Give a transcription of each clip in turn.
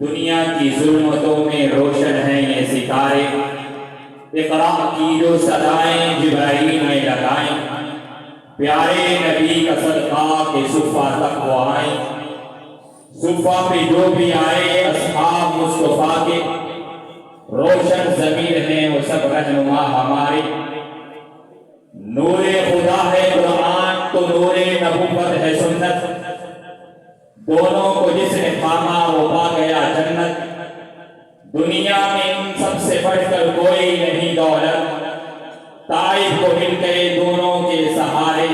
دنیا کی ظلمتوں میں روشن ہیں یہ ستارے، اقرا کی جو صدائیں جبرائیل نے لگائیں، پیارے نبی کا صدقہ کے صفہ تک وہ آئیں، صفہ پہ جو بھی آئے اصحاب مصطفیٰ کے، روشن ضمیر ہیں وہ سب رہنما ہمارے، نور خدا ہے قرآن تو نور نبوت ہے سنت، دونوں کو جس نے تھاما وہ پا گیا جنت، دنیا میں ان سب سے بڑھ کر کوئی نہیں دولت، طائف کو مل گئے دونوں کے سہارے،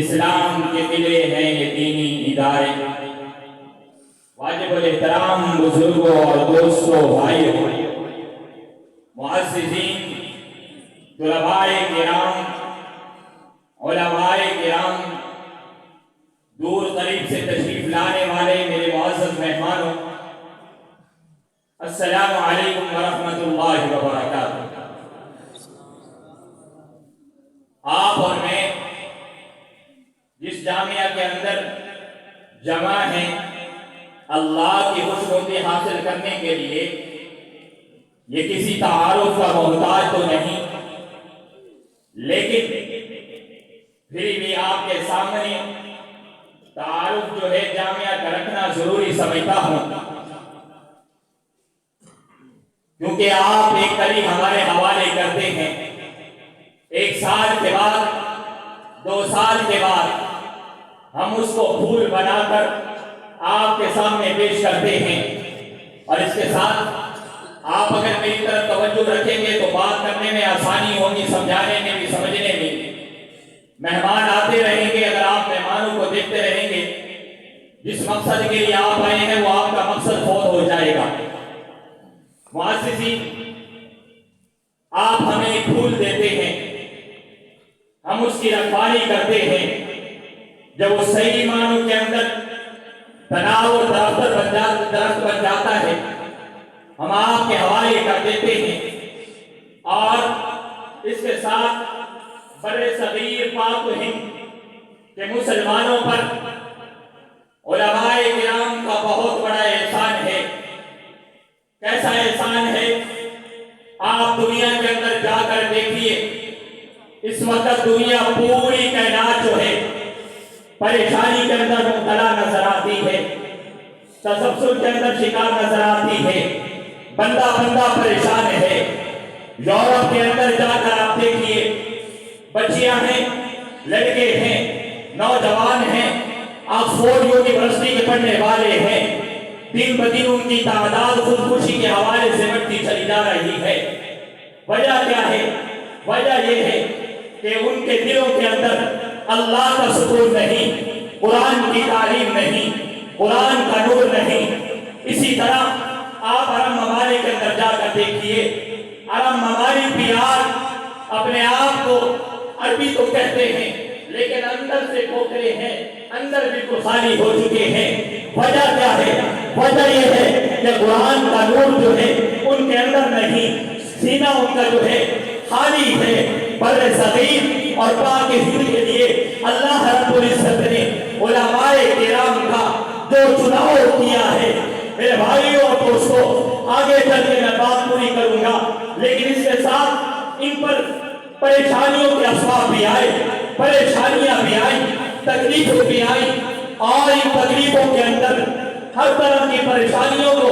اسلام کے قلعے ہیں یہ دینی ادارے۔ واجب الاحترام بزرگوں اور دوستوں بھائیوں، معززین، طلباء کرام، علماء کرام، دور قریب سے تشریف لانے والے میرے معزز مہمانوں، السلام علیکم ورحمۃ اللہ وبرکاتہ۔ آپ اور میں جس جامعہ کے اندر جمع ہیں اللہ کی خوشنودی حاصل کرنے کے لیے، یہ کسی تعارف کا محتاج تو نہیں، لیکن پھر بھی آپ کے سامنے تعارف جو ہے جامعہ کا رکھنا ضروری سمجھتا ہوں، کیونکہ آپ ایک قریب ہمارے حوالے کرتے ہیں، 1 سال کے بعد 2 سال کے بعد ہم اس کو پھول بنا کر آپ کے سامنے پیش کرتے ہیں، اور اس کے ساتھ آپ اگر میری طرف توجہ رکھیں گے تو بات کرنے میں آسانی ہوگی، سمجھانے میں بھی سمجھنے میں۔ مہمان آتے رہیں گے، اگر آپ مہمانوں کو دیکھتے رہیں گے، جس مقصد کے لیے آپ آئے ہیں وہ آپ کا مقصد فوت ہو جائے گا۔ معززین، آپ ہمیں ایک پھول دیتے ہیں، ہم اس کی رکھوالی کرتے ہیں، جب وہ صحیح معنوں کے اندر تناور درخت بن جاتا ہے ہم آپ کے حوالے کر دیتے ہیں، اور اس کے ساتھ بر صغیر پاک و ہند کے مسلمانوں پر علماء کرام کا بہت بڑا احسان ہے۔ کیسا احسان ہے؟ آپ دنیا کے اندر جا کر دیکھیے، اس وقت دنیا پوری کائنات جو ہے پریشانی کے اندر مبتلا نظر آتی ہے، تسلسل کے اندر شکار نظر آتی ہے، بندہ پریشان ہے۔ یورپ کے اندر جا کر آپ دیکھیے، بچیاں ہیں، لڑکے ہیں، نوجوان ہیں، آکسفورڈ یونیورسٹی کے پڑھنے والے ہیں، دن بدن ان کی تعداد خودکشی کے حوالے سے بڑھتی چلی جا رہی ہے۔ وجہ کیا ہے؟ وجہ یہ ہے کہ ان کے دلوں کے اندر اللہ کا سکون نہیں، قرآن کی تعلیم نہیں، قرآن کا نور نہیں۔ اسی طرح آپ عرب ممالک کے اندر جا کر دیکھیے، عرب ممالک بھی آج اپنے آپ کو عربی تو کہتے ہیں لیکن اندر سے کھوکھلے ہیں، اندر بالکل خالی ہو چکے ہیں۔ وجہ کیا ہے؟ وجہ یہ ہے کہ قرآن کا نور جو ہے ان کے اندر نہیں، سینہ ان کا جو ہے خالی ہے۔ بر صغیر اور پاک ہند کے لیے اللہ رب العزت نے علماء کرام کا جو چناؤ کیا ہے، میرے بھائیوں اور دوستوں، آگے چل کے میں بات پوری کروں گا، لیکن اس کے ساتھ ان پر پریشانیوں کے اسباب بھی آئے، پریشانیاں بھی آئیں، تکلیفیں بھی آئیں، اور ان تکلیفوں کے اندر ہر طرح کی پریشانیوں کو،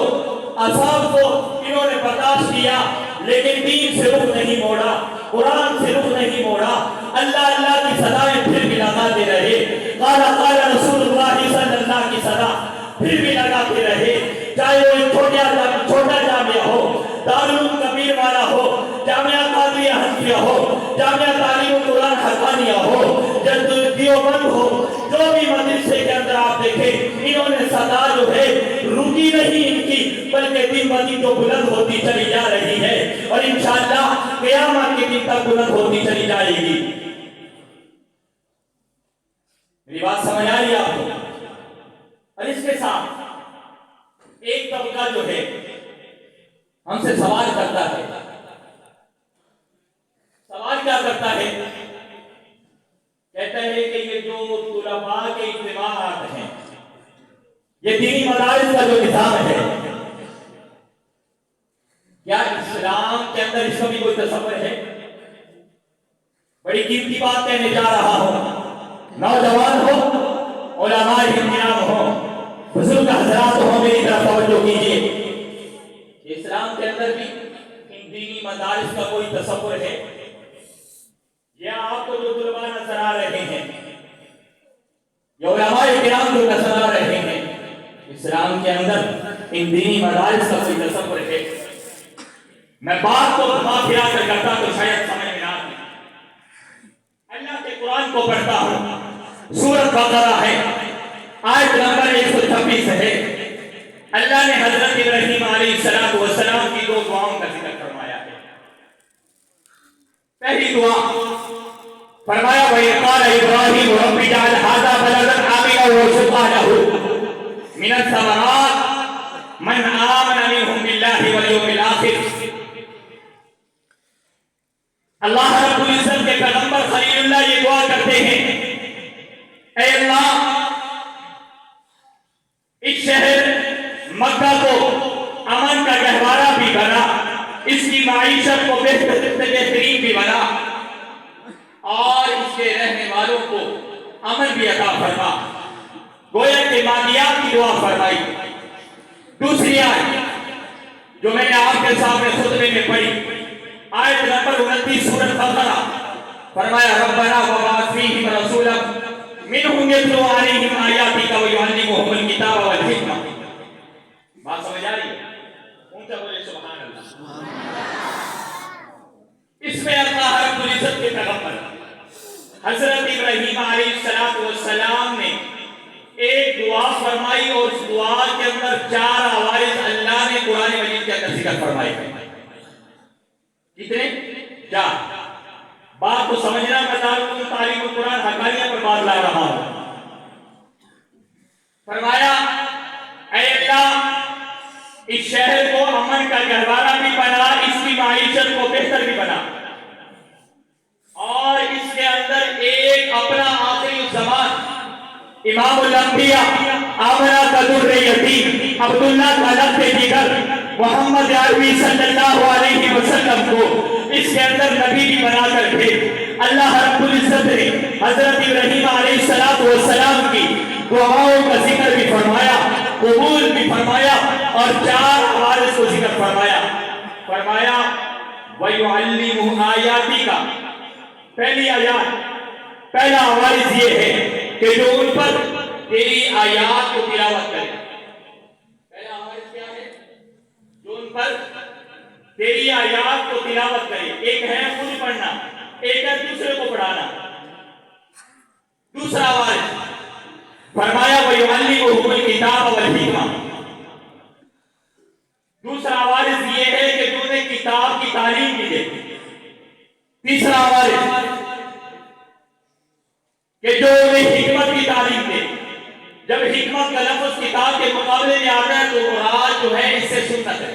عذاب کو انہوں نے برداشت کیا، لیکن دین سے رخ نہیں موڑا، قرآن سے رخ نہیں موڑا، اللہ اللہ کی صدائیں پھر بھی لگاتے رہے، قال رسول اللہ صلی اللہ کی صدا پھر بھی لگاتے رہے، چاہے وہ ایک چھوٹا جامعہ ہو، دارالعلوم کبیر والا ہو، جامعہ قادریہ حنفیہ ہو، جامعہ تعلیم القرآن حقانیہ ہو، دیوبند ہو، جو بھی مدرسے کے اندر آپ دیکھیں، انہوں نے صدا جو ہے رکی نہیں ان کی، بلکہ دن بدن جو بلند ہوتی چلی جا رہی ہے، اور انشاءاللہ قیامت کے دن تک بلند ہوتی چلی جائے گی۔ میری بات سمجھ آ رہی ہے آپ کو؟ اور اس کے ساتھ ایک طبقہ جو ہے ہم سے سوال کرتا ہے، سوال کیا کرتا ہے؟ کہتا ہے کہ یہ جو طلباء کے اجتماعات ہیں، یہ دینی مدارس کا جو نظام ہے، اندر اس کا بھی کوئی تصور ہے؟ بڑی قیمتی بات کہنے جا رہا ہوں، نوجوان ہو، علماء کرام ہو، بزرگ حضرات ہو، میری طرف توجہ کیجیے۔ اسلام کے اندر بھی ان دینی مدارس کا کوئی تصور ہے؟ یا آپ کو جو طلباء نظر آ رہے ہیں، یا علماء کرام جو نظر آ رہے ہیں، اسلام کے اندر ان دینی مدارس کا کوئی تصور ہے؟ میں بات کو گھما پھرا کر کرتا تو شاید سمجھ میں نہ آتی۔ اللہ کے قرآن کو پڑھتا ہوں، سورۃ بقرہ ہے، آیت نمبر 126 ہے۔ اللہ نے حضرت ابراہیم علیہ السلام کی دو دعاؤں کا ذکر فرمایا ہے۔ پہلی دعا فرمایا وَإِذْ قَالَ إِبْرَاهِيمُ رَبِّ اجْعَلْ هَٰذَا بَلَدًا آمِنًا وَارْزُقْ أَهْلَهُ مِنَ الثَّمَرَاتِ مَنْ آمَنَ مِنْهُم بِاللَّهِ وَالْيَوْمِ الْآخِرِ۔ اللہ رب العزت کے پیغمبر خلیل اللہ یہ دعا کرتے ہیں، اے اللہ اس شہر مکہ کو امن کا گہوارہ بھی بنا، اس کی معیشت کو بہترین بھی بنا، اور اس کے رہنے والوں کو امن بھی عطا فرما۔ گویا کہ مادیات کی دعا فرمائی۔ دوسری آیت جو میں نے آپ کے سامنے خطبے میں پڑھی، آیت نمبر 29 سورۃ بقرہ، فرمایا ربنا وبعث فیہم رسولا منہم یتلو علیہم آیاتک ویعلمہم الکتاب والحکمہ۔ بات سمجھ آ رہی ہے؟ اونچا بولے سبحان اللہ۔ اس میں اللہ رب العزت کے پیغمبر حضرت ابراہیم علیہ السلام نے ایک دعا فرمائی، اور اس دعا کے اندر 4 عوارض اللہ نے قرآن مجید کے اندر ذکر فرمائے۔ کتنے؟ 4۔ بات کو سمجھنا، میں تعلیم القرآن حقانیہ پر بات لا رہا ہوں۔ فرمایا اے اللہ اس شہر کو امن کا گہوارہ بھی بنا، اس کی معیشت کو بہتر بھی بنا، اور اس کے اندر ایک اپنا آخری زمان امام الانبیاء آمنہ کا در یتیم عبداللہ کا لفظ دیگر محمد عربی صلی اللہ علیہ وسلم کو اس کے اندر نبی بھی بنا کر بھیج۔ اللہ رب العزت نے حضرت ابراہیم علیہ السلام کی دعاؤں کا ذکر بھی فرمایا، قبول بھی فرمایا، اور 4 عوارض کو ذکر فرمایا۔ فرمایا وَيُعَلِّمُهُ آیَاتِکَ، پہلی آیات، پہلا عوارض یہ ہے کہ جو ان پر تیری آیات کو تلاوت کرے۔ پہلا عوارض کیا ہے؟ جو ان پر تیری آیات کو تلاوت کرے۔ ایک ہے خود پڑھنا، ایک ہے دوسرے کو پڑھانا۔ دوسرا عوارض فرمایا وَيُعَلِّمُهُمُ الْكِتَابَ وَالْحِکْمَةَ، دوسرا عوارض یہ ہے کہ تو نے کتاب کی تعلیم بھی دے۔ تیسرا عوارض کہ جو انہیں حکمت کی تعلیم دے۔ جب حکمت کا لفظ کتاب کے مقابلے میں آتا ہے تو مراد جو ہے اس سے سنت ہے،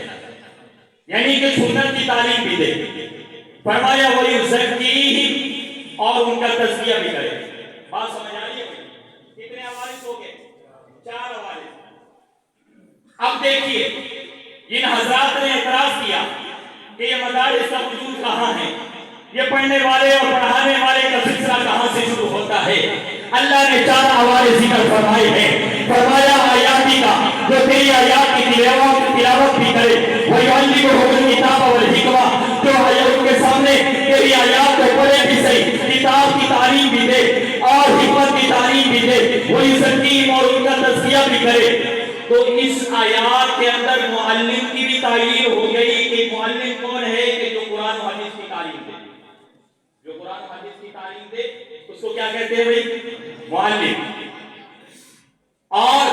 یعنی کہ سنت کی تعلیم بھی دے۔ فرمایا وَيُزَكِّيهِمْ، اور ان کا تزکیہ بھی کرے۔ بات سمجھ آ رہی ہے؟ کتنے عوارض ہو گئے؟ 4 عوارض۔ اب دیکھیے جن حضرات نے اعتراض کیا کہ یہ مدارس کا وجود کہاں ہے، یہ پڑھنے والے اور پڑھانے والے کا سلسلہ کہاں سے شروع ہوتا ہے، اللہ نے 4 عوارض ذکر فرمائے ہیں۔ فرمایا آیاتی کا، جو تیری آیات کی تلاوت بھی کرے، وَيُعَلِّمُهُمُ الْكِتَابَ وَالْحِکْمَةَ، جو ان کے سامنے تیری آیات کو پڑھے بھی صحیح، کتاب کی تعلیم بھی دے اور حکمت کی تعلیم بھی دے، وَيُزَكِّيهِمْ، اور ان کا تزکیہ بھی کرے۔ تو اس آیات کے اندر معلم کی بھی تعلیم ہو گئی کہ معلم کون ہے؟ کہ جو قرآن و حدیث کی تعلیم دے۔ جو قرآن و حدیث کی تعلیم دے اس کو کیا کہتے ہیں بھائی؟ معلم۔ اور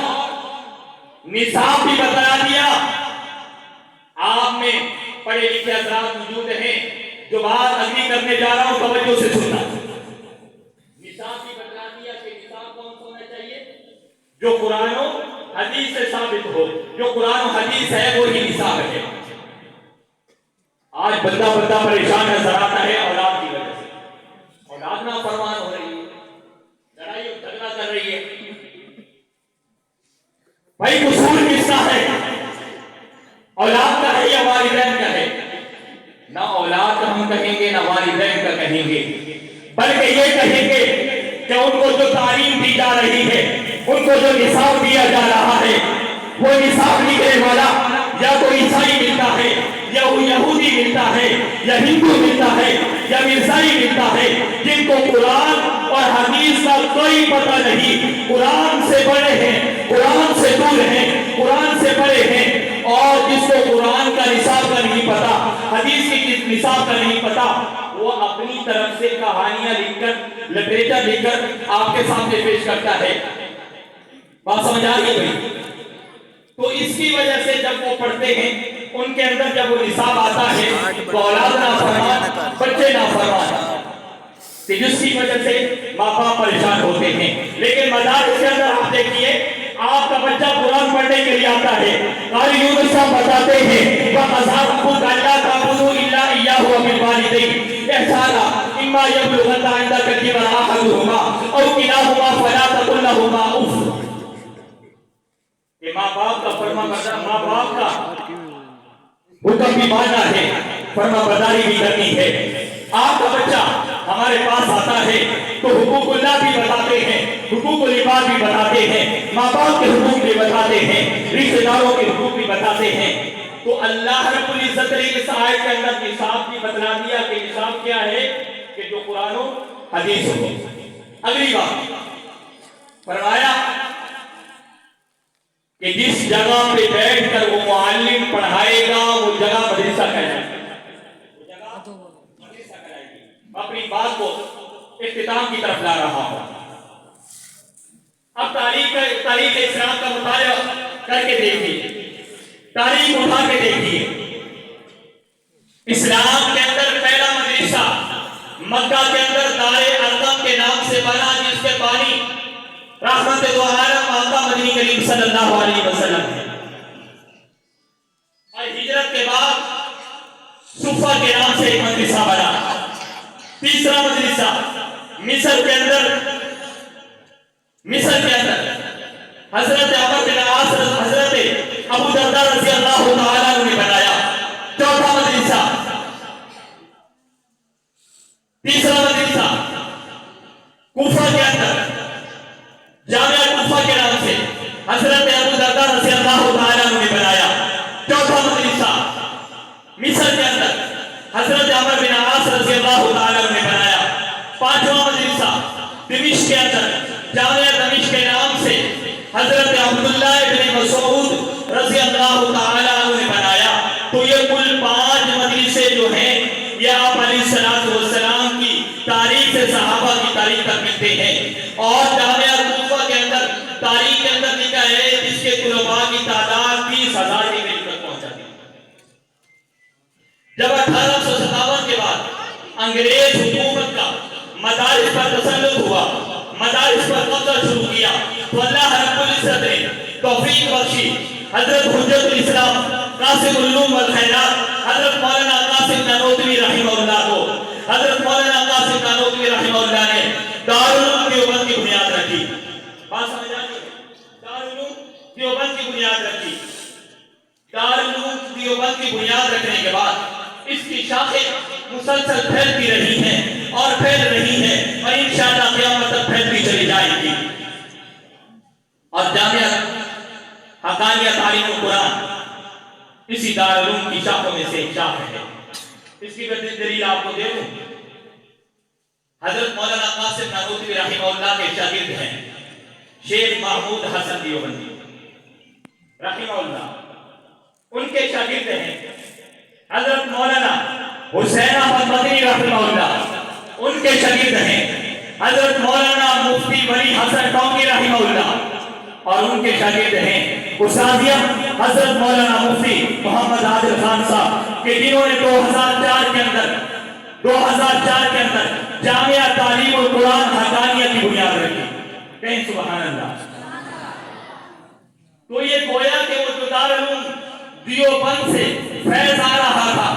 نصاب بھی بتا دیا۔ آپ میں پڑھے لکھے حضرات موجود ہیں، جو بات اگلی کرنے جا رہا ہوں توجہ سے سننا۔ نصاب بھی بتا دیا کہ نصاب کون سا ہونا چاہیے؟ جو قرآن و حدیث سے ثابت ہو، جو قرآن و حدیث ہے وہی نصاب ہے۔ آج بندہ پریشان نظر آتا ہے اولاد کی وجہ سے، اولاد نافرمان ہو رہی ہے، لڑائی اور جھگڑا کر رہی ہے۔ بھائی قصور کس کا ہے؟ اولاد کا ہے یا والدین کا ہے؟ نہ کہیں گے، بلکہ یہ کہیں گے کہ ان کو جو تعلیم دی جا رہی ہے، ان کو جو نصاب دیا جا رہا ہے، وہ نصاب لکھنے والا یا تو عیسائی ملتا ہے، یا وہ یہودی ملتا ہے، یا ہندو ملتا ہے، یا مرزائی ملتا ہے، جن کو قرآن اور حدیث کا کوئی پتہ نہیں، قرآن سے بڑے ہیں، قرآن سے دور ہیں، قرآن سے بڑے ہیں، اور جس کو قرآن کا نصاب کا نہیں پتا، حدیث کی نصاب کا نہیں پتا، وہ اپنی طرف سے کہانیاں لکھ کر، لٹریچر لکھ کر آپ کے سامنے پیش کرتا ہے۔ بات سمجھ آ گئی بھائی؟ تو اس کی وجہ سے جب وہ پڑھتے ہیں، ان کے اندر جب وہ نصاب آتا ہے تو اولاد نافرمان، بچے نافرمان، کہ جس کی وجہ سے ماں باپ پریشان ہوتے ہیں۔ لیکن مدارس کے اندر آپ دیکھیے، آپ کا بچہ قرآن پڑھنے کے لیے آتا ہے، قاری یونس صاحب بتاتے ہیں وَقَضَىٰ رَبُّكَ أَلَّا تَعْبُدُوا إِلَّا إِيَّاهُ وَبِالْوَالِدَيْنِ إِحْسَانًا إِمَّا يَبْلُغَنَّ عِندَكَ الْكِبَرَ أَحَدُهُمَا أَوْ كِلَاهُمَا فَلَا تَقُل لَّهُمَا أُفٍّ۔ کہ ماں باپ کا فرما برداری، ماں باپ کا حکم بھی ماننا ہے، فرما برداری بھی کرنی ہے۔ آپ کا بچہ ہمارے پاس آتا ہے تو حقوق اللہ بھی بتاتے ہیں، حقوق العباد بھی بتاتے ہیں، ماں باپ کے حقوق بھی بتاتے ہیں، رشتہ داروں کے حقوق بھی بتاتے ہیں۔ تو اللہ رب العزت نے اس آیت کے اندر نصاب بھی بتلا دیا کہ نصاب کیا ہے، کہ جو قرآن و حدیث ہو۔ اگلی بات فرمایا کہ جس جگہ پہ بیٹھ کر وہ معلم پڑھائے گا وہ جگہ مدرسہ کہلائے گی، وہ جگہ مدرسہ کہلائے گی۔ اپنی بات کو اختتام کی طرف لا رہا ہوں۔ اب تاریخ اسلام کا مطالعہ کر کے دیکھیے، تاریخ اٹھا کے دیکھیے۔ اسلام کے اندر پہلا مدرسہ مکہ کے اندر دار ارقم کے نام سے بنا، جس کے بانی رحمت دو عالم آقا مدنی کریم صلی اللہ علیہ وسلم ہے۔ اور ہجرت کے بعد صفہ کے نام سے ایک مدرسہ بنا۔ تیسرا مدرسہ مصر کے اندر حضرت عمر بن عاص حضرت ابو درداء رضی اللہ تعالیٰ عنہ نے بنایا۔ چوتھا مدرسہ، تیسرا مدرسہ کوفہ کے اندر جامعہ کوفہ کے نام سے حضرت ابو درداء رضی اللہ تعالیٰ عنہ نے بنایا۔ چوتھا مدرسہ مصر کے اندر حضرت عمر بن عاص رضی اللہ تعالیٰ عنہ نے بنایا۔ پانچواں مدرسہ دمشق کے اندر جامعہ دمشق کے نام سے حضرت عبداللہ ابن مسعود رضی اللہ تعالیٰ عنہ نے بنایا۔ تو یہ کل 5 مدرسے جو ہیں یہ آپ علیہ السلام کی تاریخ سے صحابہ کی تاریخ تک ملتے ہیں۔ اور جامعہ کوفہ کے اندر تاریخ کے اندر لکھا ہے جس کے طلباء کی تعداد 30,000 کے قریب تک پہنچ جاتی ہے۔ جب 1857 کے بعد انگریز حکومت کا مدارس پر تسلط ہوا، مدارس پر قبضہ شروع کیا، تو اللہ رب العزت نے توفیق بخشی حضرت حجت الاسلام قاسم العلوم والخیرات حضرت مولانا قاسم نانوتوی رحمہ اللہ کو، حضرت مولانا قاسم نانوتوی رحمہ اللہ نے دارالعلوم دیوبند کی بنیاد رکھی۔ بات سمجھ آئی؟ دارالعلوم دیوبند کی بنیاد رکھی۔ دارالعلوم دیوبند کی بنیاد رکھنے کے بعد اس کی شاخیں مسلسل پھیلتی رہی ہیں اور پھیل رہی ہیں، اور انشاءاللہ قیامت تک پھیلتی چلی جائے گی۔ اور جامعہ حقانیہ تعلیم القرآن اسی دارالعلوم کی شاخوں میں سے ایک شاخ ہے۔ اس کی دلیل آپ کو دے دوں، حضرت مولانا قاسم نانوتوی رحمہ اللہ کے شاگرد ہیں شیخ محمود حسن دیوبندی رحمہ اللہ، ان کے شاگرد ہیں حضرت مولانا حسین احمد مدنی رحمہ اللہ، ان کے شاگرد ہیں حضرت مولانا مفتی ولی حسن ٹونگی رحمہ اللہ، اور ان کے شاگرد ہیں اساتذہ حضرت مولانا مفتی محمد عادل خان صاحب، کہ جنہوں نے 2004 کے اندر جامعہ تعلیم القرآن حقانیہ کی بنیاد رکھی۔ کہیں سبحان اللہ۔ تو یہ گویا کہ وہ جو دارالعلوم دیوبند سے فیض آ رہا تھا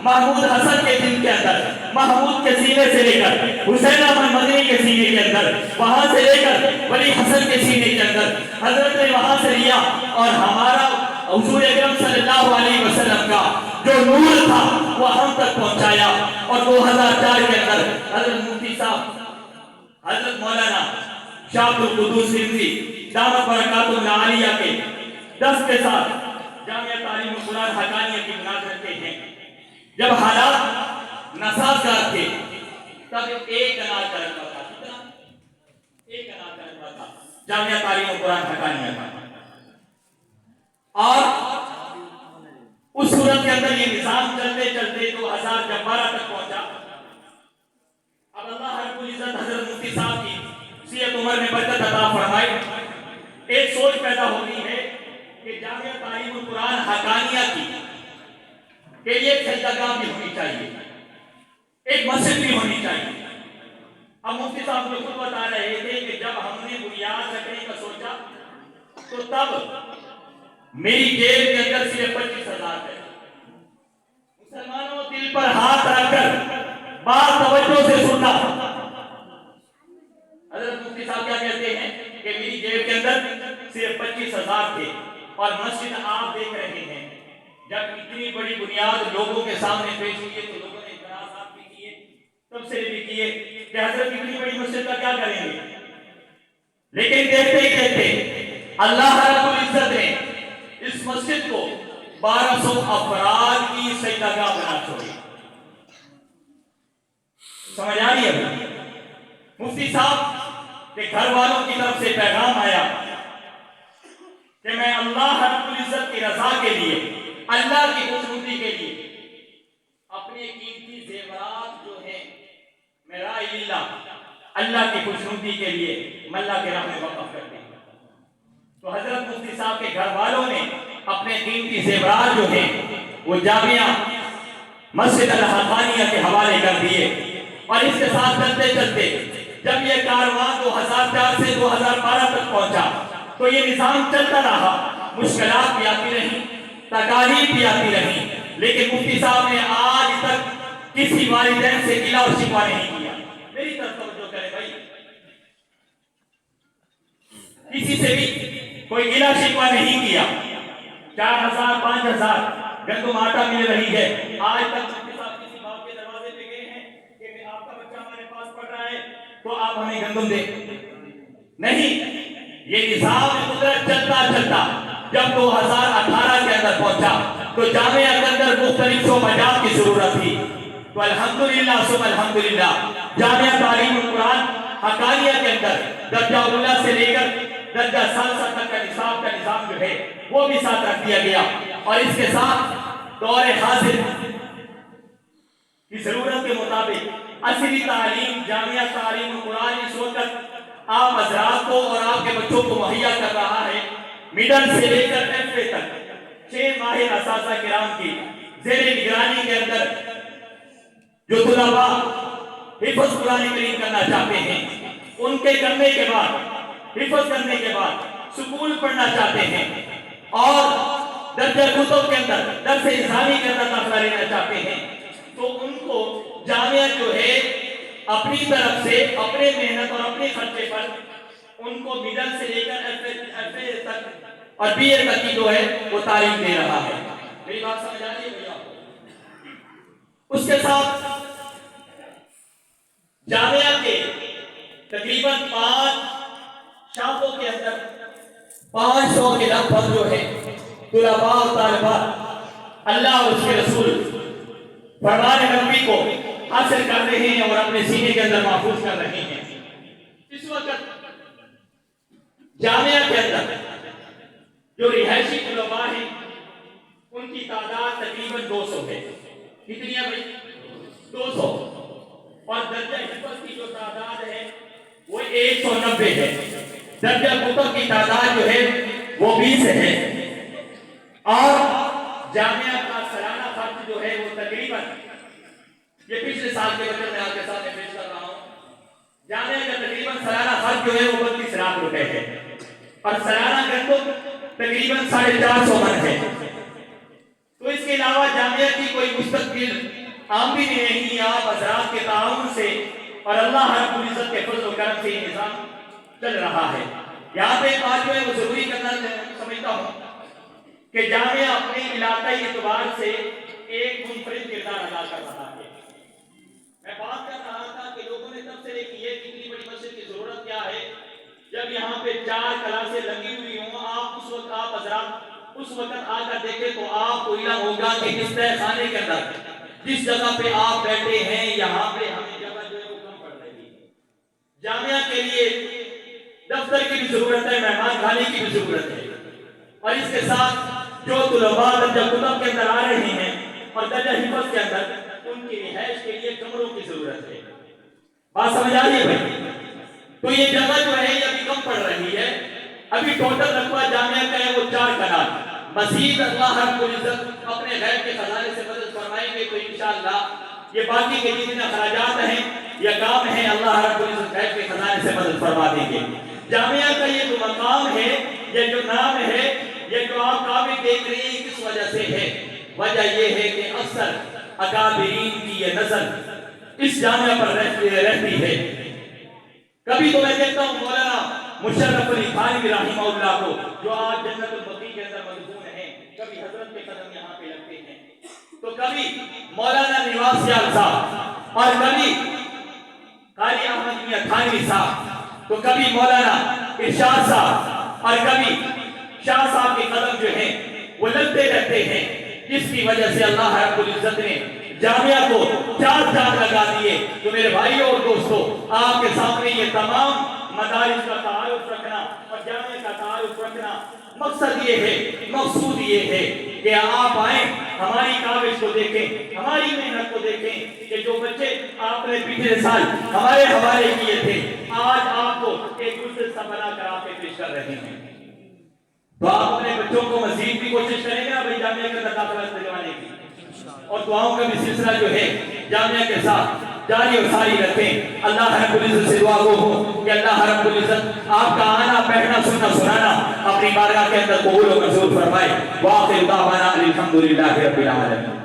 محمود حسن کے دل کے اندر، محمود کے سینے سے لے کر حسین احمد مدنی کے سینے کے اندر، وہاں سے لے کر ولی حسن کے سینے کے اندر حضرت نے وہاں سے لیا، اور ہمارا حضور اکرم صلی اللہ علیہ وسلم کا جو نور تھا وہ ہم تک پہنچایا. اور 2004 کے اندر حضرت مفتی صاحب حضرت مولانا شاہ عبد القدوس رضوی دامت برکاتہ العالیہ کے دست کے ساتھ جامعہ تعلیم القرآن حقانیہ کی بنیاد رکھتے ہیں. جب حالات ناسازگار تھے تب ایک کنال کا رقبہ تھا. کتنا؟ ایک کنال کا رقبہ تھا جامعہ تعلیم القرآن حقانیہ کا. اور اس صورت کے اندر یہ نظام چلتے چلتے 2012 تک پہنچا. اب اللہ رب العزت حضرت مفتی صاحب کی سیرت عمر میں برکت عطا فرمائے. ایک سوچ پیدا ہوتی ہے کہ جامعہ تعلیم القرآن حقانیہ کی کہ یہ سجدگاہ بھی ہونی چاہیے, ایک مسجد بھی ہونی چاہیے. اب مفتی صاحب جو خود بتا رہے تھے کہ جب ہم نے بنیاد رکھنے کا سوچا تو تب میری جیب کے اندر صرف 25,000 ہے. مسلمانوں دل پر ہاتھ رکھ کر بات توجہ سے سننا. حضرت مفتی صاحب کیا کہتے ہیں کہ میری جیب کے اندر صرف 25,000 تھے اور مسجد آپ دیکھ رہے ہیں. جب اتنی بڑی بنیاد لوگوں کے سامنے پیش ہوئی تو لوگوں نے اعتراضات بھی کیے, تبصرے بھی کیے کہ حضرت اتنی بڑی مسجد کا کیا کریں گے. لیکن دیکھتے ہی دیکھتے اللہ رب العزت نے اس مسجد کو 1200 افراد کی سجدگاہ بنا چھوڑی. سمجھ آ رہی ہے؟ مفتی صاحب کے گھر والوں کی طرف سے پیغام آیا کہ میں اللہ رب العزت کی رضا کے لیے, اللہ کی خوشنودی کے لیے اپنے قیمتی زیورات جو ہیں میرا اللہ کی خوشنودی کے لیے میں اللہ کے راہ میں وقف کر دیں. تو حضرت مفتی صاحب کے گھر والوں نے اپنے قیمتی زیورات جو ہیں وہ جامعہ مسجد الحقانیہ کے حوالے کر دیے. اور اس کے ساتھ چلتے چلتے جب یہ کارواں 2004 سے 2012 تک پہنچا تو یہ نظام چلتا رہا. مشکلات بھی آتی رہی, تکالیف بھی آتی رہی, لیکن مفتی صاحب نے آج تک کسی والدین سے گلہ اور شکوہ نہیں کیا. میری طرف توجہ کرے بھائی, کسی سے بھی کوئی گلہ شکوہ نہیں کیا. 4,000 5,000 گندم آٹا مل رہی ہے. آج تک مفتی صاحب کسی باپ کے دروازے پہ گئے ہیں کہ آپ کا بچہ ہمارے پاس پڑھ رہا ہے تو آپ ہمیں گندم دیں؟ نہیں. یہ نظام قدرت چلتا چلتا جب 2018 کے اندر پہنچا تو جامعہ کے اندر مختلف شعبات کی ضرورت تھی. تو الحمدللہ ثم الحمدللہ جامعہ تعلیم القرآن حقانیہ کے اندر درجہ اولا سے لے کر درجہ ثالثہ تک کا نصاب کا نظام جو ہے وہ بھی ساتھ رکھ دیا گیا. اور اس کے ساتھ دور حاضر کی ضرورت کے مطابق عصری تعلیم جامعہ تعلیم القرآن اس وقت آپ حضرات کو اور آپ کے بچوں کو مہیا کر رہا ہے. مڈل سے لے کر ایف اے تک 6 ماہر اساتذہ کرام کی زیر نگرانی کے اندر جو طلباء حفظ قرآن کریم کرنا چاہتے ہیں ان کے کرنے کے بعد حفظ کرنے کے بعد سکول پڑھنا چاہتے ہیں اور درجہ کتب کے اندر درس انسانی کے اندر داخلہ لینا چاہتے ہیں تو ان کو جامعہ جو ہے اپنی طرف سے اپنے محنت اور اپنے خرچے پر ان کو مڈل سے لے کر ایف اے تک اور بی اے تک کی جو ہے وہ تعلیم دے رہا ہے. میری بات سمجھ آ رہی ہے بھیا؟ اس کے ساتھ جامعہ کے تقریباً 5 شعبوں کے اندر 500 کے لگ بھگ جو ہے طلباء اور طالبات اللہ اور اس کے رسول فرمان نبی کو حاصل کر رہے ہیں اور اپنے سینے کے اندر محفوظ کر رہے ہیں. اس وقت جامعہ کے اندر جو رہائشی طلباء ہیں ان کی تعداد تقریباً 200 ہے. کتنی ہے بھائی؟ 200. اور درجہ حفظ کی جو تعداد ہے وہ 190 ہے. درجہ کتب کی تعداد جو ہے وہ 20 ہے. اور جامعہ کا سالانہ خرچ جو ہے وہ تقریباً یہ پچھلے سال کے بجٹ میں آپ کے سامنے پیش کر رہا ہوں. جامعہ کا تقریباً سالانہ خرچ جو ہے وہ 32 لاکھ روپے ہے اور سالانہ گندم تقریباً 450 من ہے. تو اس کے علاوہ جامعہ کی کوئی مستقبل آمدنی نہیں. آپ حضرات کے تعاون سے اور اللہ رب العزت کے فضل و کرم سے یہ نظام چل رہا ہے. یہاں پہ ایک بات جو ہے وہ ضروری کرنا سمجھتا ہوں کہ جامعہ اپنے علاقائی اعتبار سے ایک منفرد کردار ادا کر رہا ہے۔ میں بات کر رہا تھا کہ لوگوں نے تبصرے کیے کہ اتنی بڑی مسجد کی ضرورت کیا ہے جب یہاں پہ 4 کلاسیں لگی ہوئی ہوں۔ آپ حضرات اس وقت آ کر دیکھیں تو آپ کو علم ہوگا کہ اس تہ خانے کے اندر جس جگہ پہ آپ بیٹھے ہیں یہاں پہ ہمیں جگہ جو ہے وہ کم پڑ رہی ہے۔ جامعہ کے لیے دفتر کی بھی ضرورت ہے، مہمان خانے کی بھی ضرورت ہے، اور اس کے ساتھ جو طلباء درجہ کتب کے اندر آ رہے ہیں اور درجہ حفظ کے اندر ان کی رہائش کے لیے کمروں کی ضرورت ہے۔ بات سمجھ آ رہی ہے بھائی؟ تو یہ جگہ جو ہے یہ ابھی کم پڑ رہی ہے۔ ابھی ٹوٹل رقبہ جامعہ کا ہے وہ 4 کنال۔ مزید اللہ رب العزت اپنے غیب کے خزانے سے مدد فرمائیں گے تو انشاءاللہ یہ باقی کے جتنے اخراجات ہیں یا کام ہیں اللہ رب العزت غیب کے خزانے سے مدد فرما دیں گے۔ جامعہ کا یہ جو مقام ہے، یہ جو نام ہے، یہ جو آپ کعبے دیکھ رہے ہیں کس وجہ سے ہے؟ وجہ یہ ہے کہ اکثر اکابرین کی یہ نظر اس جامعہ پر رہتی ہے۔ کبھی تو میں دیکھتا ہوں مولانا مشرف علی تھانوی رحمہ اللہ کو جو آج جنت البقیع کے اندر مدفون ہیں، کبھی حضرت کے قدم یہاں پہ لگتے ہیں، تو کبھی مولانا نواز یار صاحب اور کبھی قاری احمد میاں تھانوی صاحب، تو کبھی مولانا ارشاد صاحب اور کبھی شاہ صاحب کے قدم جو ہیں وہ لگتے رہتے ہیں، جس کی وجہ سے اللہ رب العزت نے جامعہ کو 4 چاند لگا دیے۔ تو میرے بھائیوں اور دوستوں، آپ کے سامنے یہ تمام مدارس کا تعارف رکھنا اور جامعہ کا تعارف رکھنا مقصد یہ ہے، مقصود یہ ہے کہ آپ آئیں، ہماری کاوش کو دیکھیں، ہماری محنت کو دیکھیں کہ جو بچے آپ نے پچھلے سال ہمارے حوالے کیے تھے آج آپ کو ایک گلدستہ بنا کر آپ کے پیش کر رہے ہیں۔ تو آپ اپنے بچوں کو مزید بھی کوشش کریں گے نا بھائی جامعہ کے اندر داخلہ دلوانے کی، اور دعاؤں کا بھی سلسلہ جو ہے جامعہ کے ساتھ جاری اور ساری رکھیں۔ اللہ رب العزت سے دعا ہو کہ اللہ رب العزت آپ کا آنا بیٹھنا سننا سنانا اپنی بارگاہ کے اندر قبول و منظور فرمائے۔ وآخر دعوانا الحمدللہ رب العالمین۔